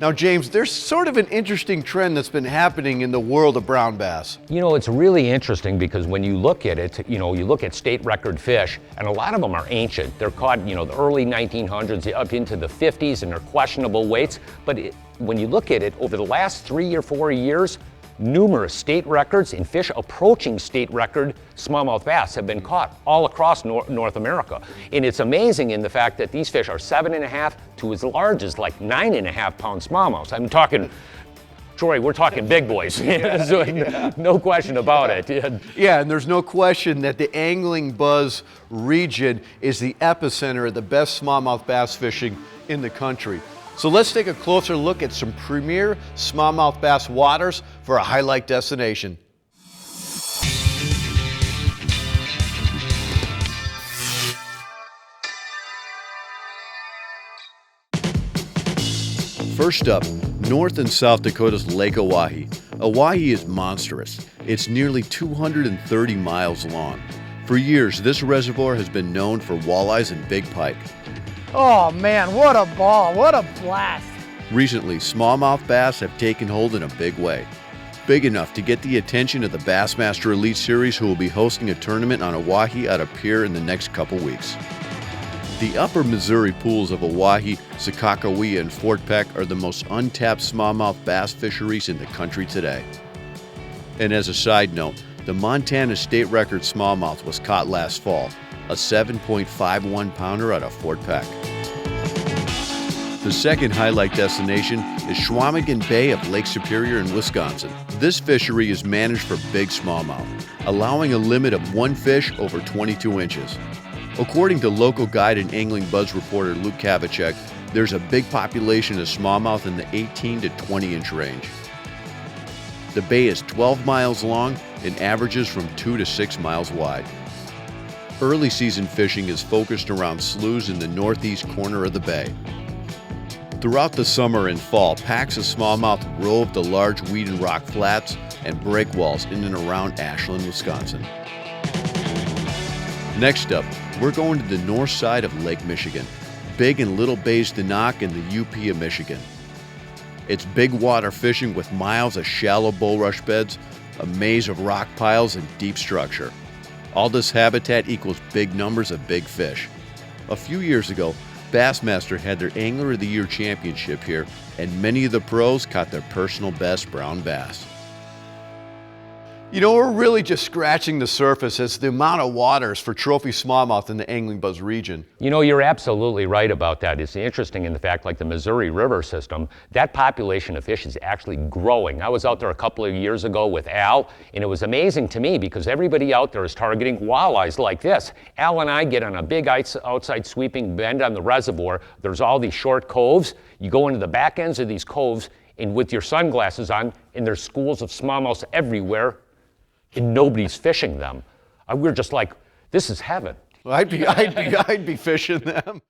Now, James, there's sort of an interesting trend that's been happening in the world of brown bass. You know, it's really interesting because when you look at it, you look at state record fish, and a lot of them are ancient. They're caught, the early 1900s up into the 50s, and they're questionable weights. But when you look at it, over the last 3 or 4 years, numerous state records and fish approaching state record smallmouth bass have been caught all across North America. And it's amazing in the fact that these fish are 7.5 to as large as like 9.5 pound smallmouths. I'm talking, Troy, we're talking big boys. So, no question about it. Yeah, and there's no question that the AnglingBuzz region is the epicenter of the best smallmouth bass fishing in the country. So let's take a closer look at some premier smallmouth bass waters for a highlight destination. First up, North and South Dakota's Lake Oahe. Oahe is monstrous. It's nearly 230 miles long. For years, this reservoir has been known for walleyes and big pike. Oh man, what a ball, what a blast. Recently, smallmouth bass have taken hold in a big way. Big enough to get the attention of the Bassmater Elite series, who will be hosting a tournament on Oahe out of Pierre in the next couple weeks. The upper Missouri pools of Oahe, Sakakawea and Fort Peck are the most untapped smallmouth bass fisheries in the country today. And as a side note, the Montana state record smallmouth was caught last fall, a 7.51 pounder out of Fort Peck. The second highlight destination is Chequamegon Bay of Lake Superior in Wisconsin. This fishery is managed for big smallmouth, allowing a limit of one fish over 22 inches. According to local guide and AnglingBuzz reporter Luke Kavacek, there's a big population of smallmouth in the 18 to 20 inch range. The bay is 12 miles long and averages from 2 to 6 miles wide. Early season fishing is focused around sloughs in the northeast corner of the bay. Throughout the summer and fall, packs of smallmouth rove the large weed and rock flats and breakwalls in and around Ashland, Wisconsin. Next up, we're going to the north side of Lake Michigan, Big and Little Bays to Knock in the UP of Michigan. It's big water fishing with miles of shallow bulrush beds, a maze of rock piles, and deep structure. All this habitat equals big numbers of big fish. A few years ago, Bassmaster had their Angler of the Year championship here, and many of the pros caught their personal best brown bass. You know, we're really just scratching the surface as the amount of waters for trophy smallmouth in the AnglingBuzz region. You know, you're absolutely right about that. It's interesting in the fact, like the Missouri River system, that population of fish is actually growing. I was out there a couple of years ago with Al, and it was amazing to me because everybody out there is targeting walleyes like this. Al and I get on a big outside sweeping bend on the reservoir. There's all these short coves. You go into the back ends of these coves, and with your sunglasses on, and there's schools of smallmouths everywhere, and nobody's fishing them. We're just like, this is heaven. I'd be fishing them.